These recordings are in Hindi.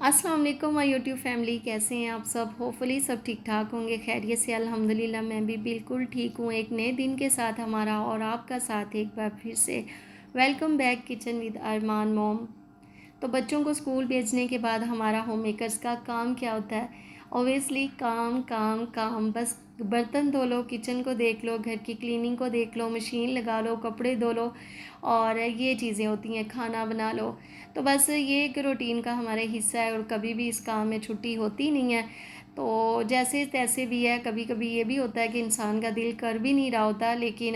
अस्सलाम वालेकुम माय यूट्यूब फैमिली, कैसे हैं आप सब। होपफुली सब ठीक ठाक होंगे, खैरियत से। अल्हम्दुलिल्लाह मैं भी बिल्कुल ठीक हूँ। एक नए दिन के साथ हमारा और आपका साथ एक बार फिर से वेलकम बैक किचन विद अरमान मोम। तो बच्चों को स्कूल भेजने के बाद हमारा होम मेकर्स का काम क्या होता है? ओबियसली काम काम काम। बस बर्तन धो लो, किचन को देख लो, घर की क्लीनिंग को देख लो, मशीन लगा लो, कपड़े धो लो और ये चीज़ें होती हैं, खाना बना लो। तो बस ये एक रूटीन का हमारे हिस्सा है और कभी भी इस काम में छुट्टी होती नहीं है। तो जैसे तैसे भी है, कभी कभी ये भी होता है कि इंसान का दिल कर भी नहीं रहा होता, लेकिन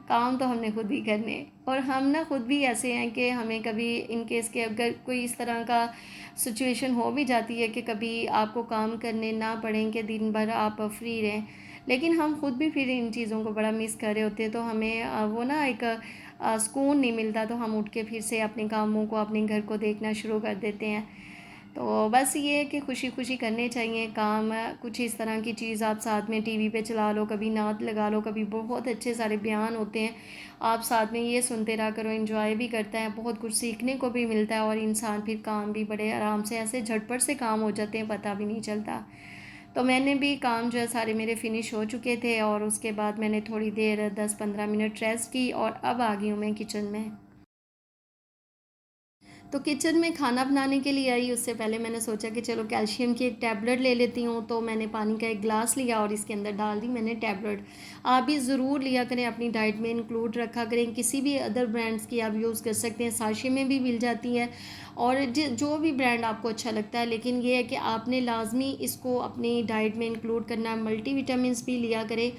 काम तो हमने खुद ही करने। और हम ना खुद भी ऐसे हैं कि हमें कभी इन केस के अगर कोई इस तरह का सिचुएशन हो भी जाती है कि कभी आपको काम करने ना पड़ें कि दिन भर आप फ्री रहें, लेकिन हम खुद भी फिर इन चीज़ों को बड़ा मिस कर रहे होते हैं। तो हमें वो ना एक सुकून नहीं मिलता, तो हम उठ के फिर से अपने कामों को, अपने घर को देखना शुरू कर देते हैं। तो बस ये है कि खुशी खुशी करने चाहिए काम। कुछ इस तरह की चीज़ आप साथ में टीवी पे चला लो, कभी नात लगा लो, कभी बहुत अच्छे सारे बयान होते हैं, आप साथ में ये सुनते रहा करो। एंजॉय भी करता है, बहुत कुछ सीखने को भी मिलता है और इंसान फिर काम भी बड़े आराम से, ऐसे झटपट से काम हो जाते हैं, पता भी नहीं चलता। तो मैंने भी काम जो है सारे मेरे फ़िनिश हो चुके थे और उसके बाद मैंने थोड़ी देर 10-15 मिनट रेस्ट की और अब आ गई हूँ मैं किचन में। तो किचन में खाना बनाने के लिए आई, उससे पहले मैंने सोचा कि चलो कैल्शियम की एक टैबलेट ले लेती हूँ। तो मैंने पानी का एक गिलास लिया और इसके अंदर डाल दी मैंने टैबलेट। आप भी ज़रूर लिया करें, अपनी डाइट में इंक्लूड रखा करें। किसी भी अदर ब्रांड्स की आप यूज़ कर सकते हैं, साशे में भी मिल जाती है और जो भी ब्रांड आपको अच्छा लगता है। लेकिन ये है कि आपने लाजमी इसको अपनी डाइट में इंक्लूड करना। मल्टीविटामिन्स भी लिया करें।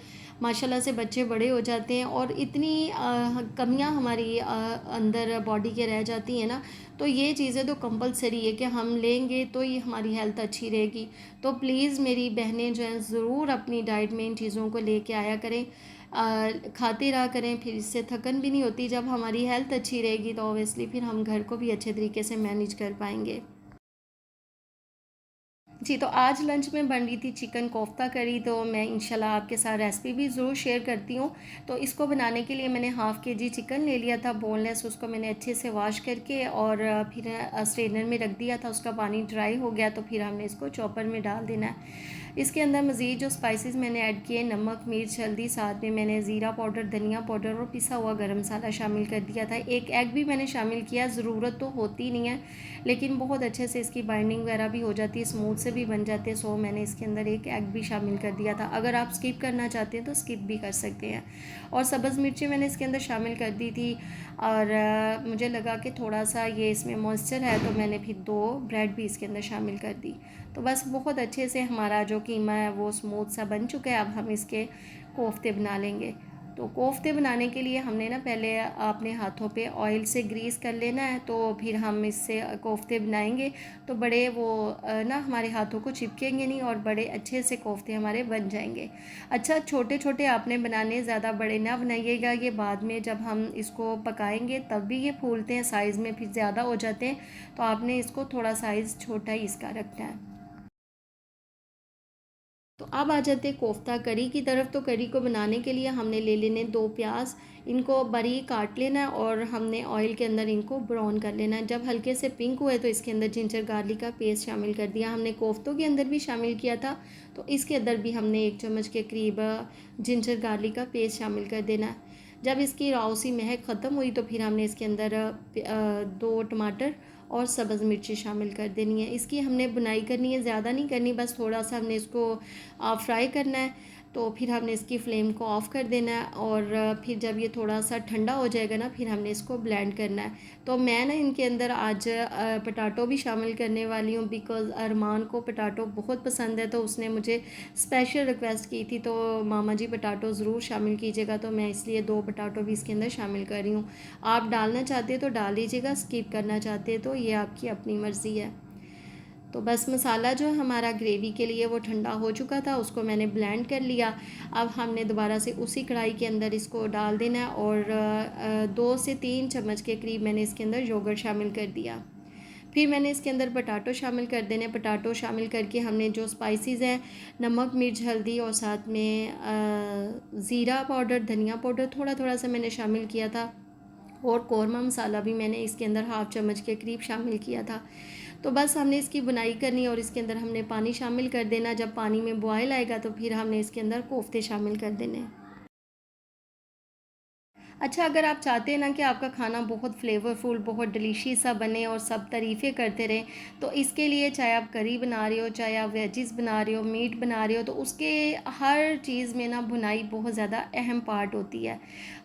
माशाल्लाह से बच्चे बड़े हो जाते हैं और इतनी कमियां हमारी अंदर बॉडी के रह जाती हैं ना। तो ये चीज़ें तो कंपलसरी है कि हम लेंगे तो ये हमारी हेल्थ अच्छी रहेगी। तो प्लीज़ मेरी बहनें जो हैं ज़रूर अपनी डाइट में इन चीज़ों को लेके आया करें। खाते रहा करें, फिर इससे थकन भी नहीं होती। जब हमारी हेल्थ अच्छी रहेगी तो ऑब्वियसली फिर हम घर को भी अच्छे तरीके से मैनेज कर पाएंगे। जी, तो आज लंच में बन रही थी चिकन कोफ्ता करी, तो मैं इंशाल्लाह आपके साथ रेसिपी भी ज़रूर शेयर करती हूँ। तो इसको बनाने के लिए मैंने हाफ़ केजी चिकन ले लिया था बोनलेस। उसको मैंने अच्छे से वॉश करके और फिर स्ट्रेनर में रख दिया था। उसका पानी ड्राई हो गया तो फिर हमने इसको चॉपर में डाल देना है। इसके अंदर मज़ीद जो स्पाइसेस मैंने ऐड किए, नमक, मिर्च, हल्दी, साथ में मैंने ज़ीरा पाउडर, धनिया पाउडर और पिसा हुआ गरम मसाला शामिल कर दिया था। एक एग भी मैंने शामिल किया, ज़रूरत तो होती नहीं है लेकिन बहुत अच्छे से इसकी बाइंडिंग वगैरह भी हो जाती है, स्मूथ से भी बन जाते हैं। सो मैंने इसके अंदर एक एग भी शामिल कर दिया था। अगर आप स्किप करना चाहते हैं तो स्किप भी कर सकते हैं। और सब्ज़ मिर्ची मैंने इसके अंदर शामिल कर दी थी और मुझे लगा कि थोड़ा सा ये इसमें मॉइस्चर है तो मैंने फिर 2 ब्रेड भी इसके अंदर शामिल कर दी। तो बस बहुत अच्छे से हमारा जो कीमा है वो स्मूथ सा बन चुका है। अब हम इसके कोफ्ते बना लेंगे। तो कोफ्ते बनाने के लिए हमने ना पहले अपने हाथों पे ऑयल से ग्रीस कर लेना है, तो फिर हम इससे कोफ्ते बनाएंगे। तो बड़े वो ना हमारे हाथों को चिपकेंगे नहीं और बड़े अच्छे से कोफ्ते हमारे बन जाएंगे। अच्छा, छोटे छोटे आपने बनाने, ज़्यादा बड़े ना बनाइएगा, ये बाद में जब हम इसको पकाएंगे तब भी ये फूलते हैं साइज़ में, फिर ज़्यादा हो जाते हैं। तो आपने इसको थोड़ा साइज़ छोटा ही इसका रखना है। तो अब आ जाते हैं कोफ्ता करी की तरफ। तो करी को बनाने के लिए हमने ले लेने 2 प्याज, इनको बारीक काट लेना है और हमने ऑयल के अंदर इनको ब्राउन कर लेना है। जब हल्के से पिंक हुए तो इसके अंदर जिंजर गार्लिक का पेस्ट शामिल कर दिया। हमने कोफ्तों के अंदर भी शामिल किया था, तो इसके अंदर भी हमने 1 चम्मच के करीब जिंजर गार्लिक का पेस्ट शामिल कर देना है। जब इसकी राव सी महक ख़त्म हुई तो फिर हमने इसके अंदर 2 टमाटर और सब्ज़ मिर्ची शामिल कर देनी है। इसकी हमने बुनाई करनी है, ज़्यादा नहीं करनी, बस थोड़ा सा हमने इसको फ्राई करना है। तो फिर हमने इसकी फ्लेम को ऑफ़ कर देना है और फिर जब ये थोड़ा सा ठंडा हो जाएगा ना, फिर हमने इसको ब्लेंड करना है। तो मैं ना इनके अंदर आज पटाटो भी शामिल करने वाली हूँ, बिकॉज़ अरमान को पटाटो बहुत पसंद है। तो उसने मुझे स्पेशल रिक्वेस्ट की थी, तो मामा जी पटाटो ज़रूर शामिल कीजिएगा। तो मैं इसलिए 2 पटाटो भी इसके अंदर शामिल कर रही हूँ। आप डालना चाहते हैं तो डाल लीजिएगा, स्किप करना चाहते हैं तो ये आपकी अपनी मर्ज़ी है। तो बस मसाला जो हमारा ग्रेवी के लिए वो ठंडा हो चुका था, उसको मैंने ब्लेंड कर लिया। अब हमने दोबारा से उसी कढ़ाई के अंदर इसको डाल देना है और 2 से 3 चम्मच के करीब मैंने इसके अंदर योगर्ट शामिल कर दिया। फिर मैंने इसके अंदर पटाटो शामिल कर देने। पटाटो शामिल करके हमने जो स्पाइसेस हैं, नमक, मिर्च, हल्दी और साथ में ज़ीरा पाउडर, धनिया पाउडर थोड़ा थोड़ा सा मैंने शामिल किया था और कौरमा मसाला भी मैंने इसके अंदर 1/2 चम्मच के करीब शामिल किया था। तो बस हमने इसकी बुनाई करनी है और इसके अंदर हमने पानी शामिल कर देना। जब पानी में बॉयल आएगा तो फिर हमने इसके अंदर कोफ्ते शामिल कर देने हैं। अच्छा, अगर आप चाहते हैं ना कि आपका खाना बहुत फ्लेवरफुल, बहुत डिलीशियस सा बने और सब तारीफ़ें करते रहें, तो इसके लिए चाहे आप करी बना रहे हो, चाहे आप वेजिज़ बना रहे हो, मीट बना रहे हो, तो उसके हर चीज़ में ना भुनाई बहुत ज़्यादा अहम पार्ट होती है।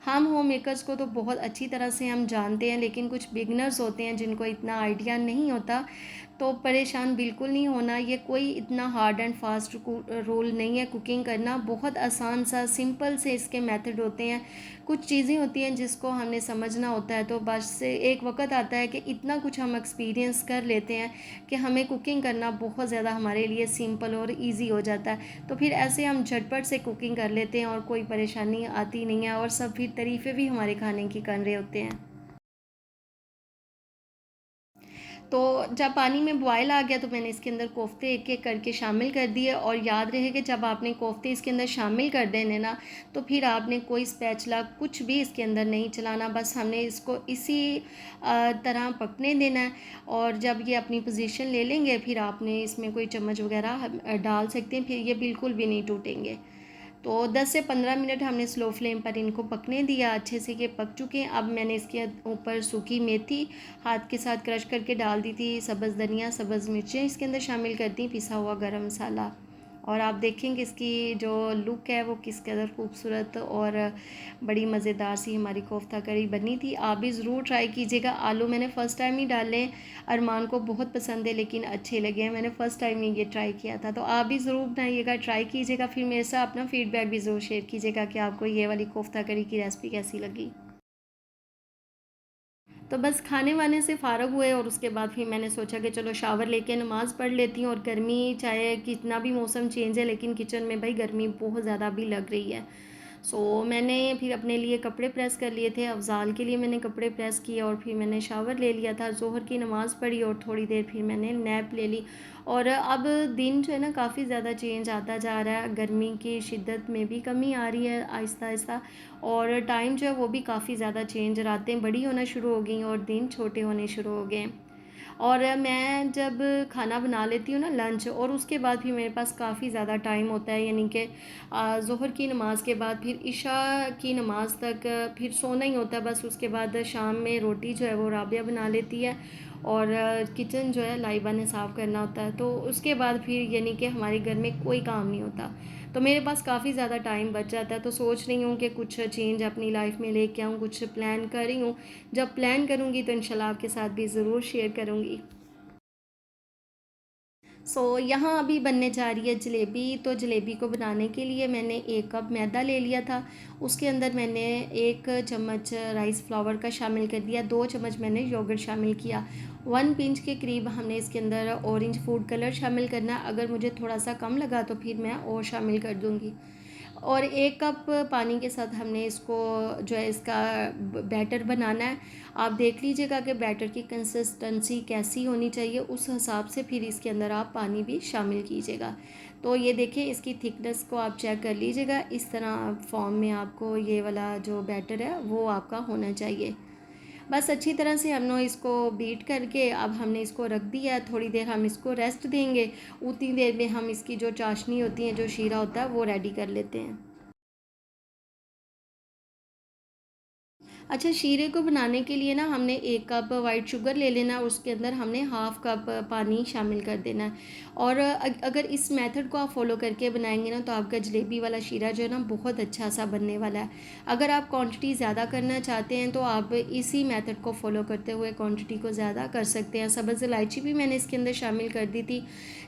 हम होम मेकर्स को तो बहुत अच्छी तरह से हम जानते हैं, लेकिन कुछ बिगनर्स होते हैं जिनको इतना आइडिया नहीं होता, तो परेशान बिल्कुल नहीं होना। ये कोई इतना हार्ड एंड फास्ट रोल नहीं है कुकिंग करना, बहुत आसान सा सिंपल से इसके मेथड होते हैं। कुछ चीज़ें होती हैं जिसको हमने समझना होता है, तो बस से एक वक्त आता है कि इतना कुछ हम एक्सपीरियंस कर लेते हैं कि हमें कुकिंग करना बहुत ज़्यादा हमारे लिए सिंपल और इजी हो जाता है। तो फिर ऐसे हम झटपट से कुकिंग कर लेते हैं और कोई परेशानी आती नहीं है और सब फिर तारीफ़ें भी हमारे खाने की कर रहे होते हैं। तो जब पानी में बॉयल आ गया तो मैंने इसके अंदर कोफ्ते एक एक करके शामिल कर दिए। और याद रहे कि जब आपने कोफ्ते इसके अंदर शामिल कर देने ना, तो फिर आपने कोई स्पैचुला कुछ भी इसके अंदर नहीं चलाना, बस हमने इसको इसी तरह पकने देना है। और जब ये अपनी पोजीशन ले लेंगे फिर आपने इसमें कोई चम्मच वगैरह डाल सकते हैं, फिर ये बिल्कुल भी नहीं टूटेंगे। तो 10 से 15 मिनट हमने स्लो फ्लेम पर इनको पकने दिया, अच्छे से ये पक चुके हैं। अब मैंने इसके ऊपर सूखी मेथी हाथ के साथ क्रश करके डाल दी थी, सब्ज़ धनिया, सब्ज़ मिर्चें इसके अंदर शामिल कर दी, पिसा हुआ गरम मसाला। और आप देखेंगे इसकी जो लुक है वो किस कदर खूबसूरत और बड़ी मज़ेदार सी हमारी कोफ्ता करी बनी थी। आप भी ज़रूर ट्राई कीजिएगा। आलू मैंने फ़र्स्ट टाइम ही डाले, अरमान को बहुत पसंद है लेकिन अच्छे लगे हैं, मैंने फ़र्स्ट टाइम ही ये ट्राई किया था। तो आप भी ज़रूर बनाइएगा, ट्राई कीजिएगा, फिर मेरे साथ अपना फ़ीडबैक भी ज़रूर शेयर कीजिएगा कि आपको ये वाली कोफ्ता करी की रेसिपी कैसी लगी। तो बस खाने वाने से फ़ारग हुए और उसके बाद फिर मैंने सोचा कि चलो शावर लेके नमाज़ पढ़ लेती हूँ। और गर्मी चाहे कितना भी मौसम चेंज है लेकिन किचन में भाई गर्मी बहुत ज़्यादा भी लग रही है। मैंने फिर अपने लिए कपड़े प्रेस कर लिए थे, अफ़ज़ाल के लिए मैंने कपड़े प्रेस किए और फिर मैंने शावर ले लिया था, ज़ोहर की नमाज़ पढ़ी और थोड़ी देर फिर मैंने नैप ले ली। और अब दिन जो है ना काफ़ी ज़्यादा चेंज आता जा रहा है, गर्मी की शिद्दत में भी कमी आ रही है आहिस्ता आहिस्ता। और टाइम जो है वो भी काफ़ी ज़्यादा चेंज, रातें बड़ी होना शुरू हो गई और दिन छोटे होने शुरू हो गए हैं। और मैं जब खाना बना लेती हूँ ना लंच, और उसके बाद भी मेरे पास काफ़ी ज़्यादा टाइम होता है, यानी कि ज़ोहर की नमाज़ के बाद फिर इशा की नमाज़ तक फिर सोना ही होता है। बस उसके बाद शाम में रोटी जो है वो राबिया बना लेती है और किचन जो है लाइबा ने साफ़ करना होता है। तो उसके बाद फिर यानी कि हमारे घर में कोई काम नहीं होता, तो मेरे पास काफ़ी ज़्यादा टाइम बच जाता है। तो सोच रही हूँ कि कुछ चेंज अपनी लाइफ में लेके आऊँ, कुछ प्लान कर रही हूँ। जब प्लान करूँगी तो इंशाल्लाह आपके साथ भी ज़रूर शेयर करूँगी। यहाँ अभी बनने जा रही है जलेबी। तो जलेबी को बनाने के लिए मैंने 1 कप मैदा ले लिया था, उसके अंदर मैंने 1 चम्मच राइस फ्लावर का शामिल कर दिया, 2 चम्मच मैंने योगर्ट शामिल किया, 1 पिंच के करीब हमने इसके अंदर ऑरेंज फूड कलर शामिल करना है। अगर मुझे थोड़ा सा कम लगा तो फिर मैं और शामिल कर दूँगी। और 1 कप पानी के साथ हमने इसको जो है इसका बैटर बनाना है। आप देख लीजिएगा कि बैटर की कंसिस्टेंसी कैसी होनी चाहिए, उस हिसाब से फिर इसके अंदर आप पानी भी शामिल कीजिएगा। तो ये देखिए इसकी थिकनेस को आप चेक कर लीजिएगा, इस तरह फॉर्म में आपको ये वाला जो बैटर है वो आपका होना चाहिए। बस अच्छी तरह से हमने इसको बीट करके अब हमने इसको रख दिया, थोड़ी देर हम इसको रेस्ट देंगे। उतनी देर में हम इसकी जो चाशनी होती है, जो शीरा होता है, वो रेडी कर लेते हैं। अच्छा, शीरे को बनाने के लिए ना हमने 1 कप वाइट शुगर ले लेना है, उसके अंदर हमने हाफ़ कप पानी शामिल कर देना है। और अगर इस मेथड को आप फॉलो करके बनाएंगे ना तो आपका जलेबी वाला शीरा जो है ना बहुत अच्छा सा बनने वाला है। अगर आप क्वांटिटी ज़्यादा करना चाहते हैं तो आप इसी मेथड को फॉलो करते हुए क्वांटिटी को ज़्यादा कर सकते हैं। सब्ज़ इलायची भी मैंने इसके अंदर शामिल कर दी थी।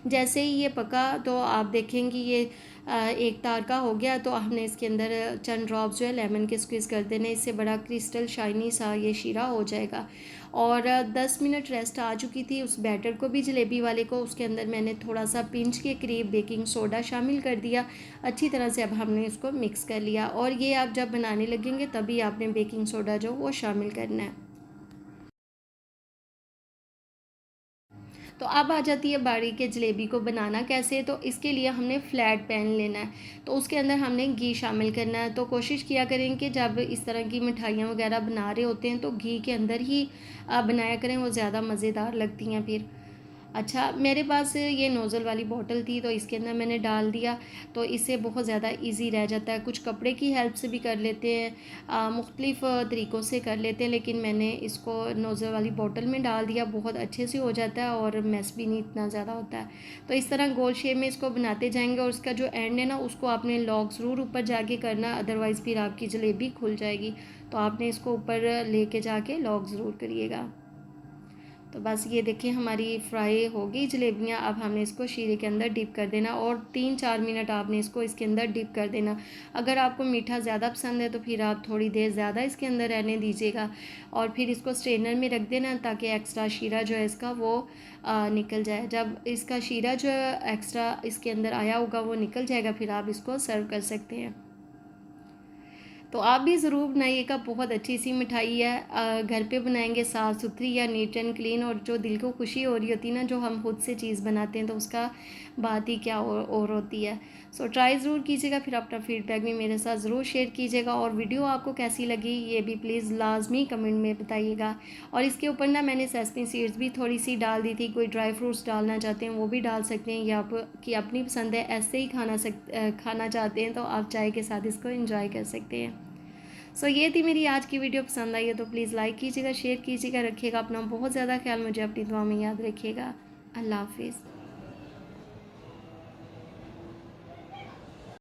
जैसे ही ये पका तो आप देखेंगे ये एक तार का हो गया, तो हमने इसके अंदर चंद ड्रॉप्स जो है लेमन के स्क्वीज़ कर देने, इससे बड़ा क्रिस्टल शाइनी सा ये शीरा हो जाएगा। और 10 मिनट रेस्ट आ चुकी थी उस बैटर को भी, जलेबी वाले को। उसके अंदर मैंने थोड़ा सा पिंच के करीब बेकिंग सोडा शामिल कर दिया। अच्छी तरह से अब हमने इसको मिक्स कर लिया और ये आप जब बनाने लगेंगे तभी आपने बेकिंग सोडा जो वो शामिल करना है। तो अब आ जाती है बारी के जलेबी को बनाना कैसे। तो इसके लिए हमने फ्लैट पैन लेना है, तो उसके अंदर हमने घी शामिल करना है। तो कोशिश किया करें कि जब इस तरह की मिठाइयाँ वगैरह बना रहे होते हैं तो घी के अंदर ही बनाया करें, वो ज़्यादा मज़ेदार लगती हैं फिर। अच्छा, मेरे पास ये नोज़ल वाली बॉटल थी तो इसके अंदर मैंने डाल दिया, तो इससे बहुत ज़्यादा ईज़ी रह जाता है। कुछ कपड़े की हेल्प से भी कर लेते हैं, मुख्तलिफ़ तरीक़ों से कर लेते हैं, लेकिन मैंने इसको नोज़ल वाली बॉटल में डाल दिया, बहुत अच्छे से हो जाता है और मेस भी नहीं इतना ज़्यादा होता है। तो इस तरह गोल शेप में इसको बनाते जाएंगे और उसका जो एंड है ना, उसको आपने लॉक ज़रूर ऊपर जाके करना, अदरवाइज़ फिर आपकी जलेबी खुल जाएगी। तो आपने इसको ऊपर लेके जाके लॉक ज़रूर करिएगा। तो बस ये देखिए हमारी फ्राई हो गई जलेबियाँ। अब हमने इसको शीरे के अंदर डिप कर देना और 3-4 मिनट आपने इसको इसके अंदर डिप कर देना। अगर आपको मीठा ज़्यादा पसंद है तो फिर आप थोड़ी देर ज़्यादा इसके अंदर रहने दीजिएगा और फिर इसको स्ट्रेनर में रख देना ताकि एक्स्ट्रा शीरा जो है इसका वो निकल जाए। जब इसका शीरा जो है एक्स्ट्रा इसके अंदर आया होगा वो निकल जाएगा, फिर आप इसको सर्व कर सकते हैं। तो आप भी ज़रूर बनाइएगा, बहुत अच्छी सी मिठाई है, घर पे बनाएंगे साफ़ सुथरी या नीट एंड क्लीन, और जो दिल को खुशी हो रही होती है ना, जो हम खुद से चीज़ बनाते हैं तो उसका बात ही क्या और होती है। सो ट्राई ज़रूर कीजिएगा, फिर अपना फीडबैक भी मेरे साथ ज़रूर शेयर कीजिएगा और वीडियो आपको कैसी लगी ये भी प्लीज़ लाजमी कमेंट में बताइएगा। और इसके ऊपर ना मैंने सेसमी सीड्स भी थोड़ी सी डाल दी थी, कोई ड्राई फ्रूट्स डालना चाहते हैं वो भी डाल सकते हैं, या आपकी अपनी पसंद है, ऐसे ही खाना चाहते हैं तो आप चाय के साथ इसको इंजॉय कर सकते हैं। सो ये थी मेरी आज की वीडियो। पसंद आई है तो प्लीज़ लाइक कीजिएगा, शेयर कीजिएगा, रखिएगा अपना बहुत ज़्यादा ख्याल, मुझे अपनी दुआ में याद रखिएगा। अल्लाह हाफिज़।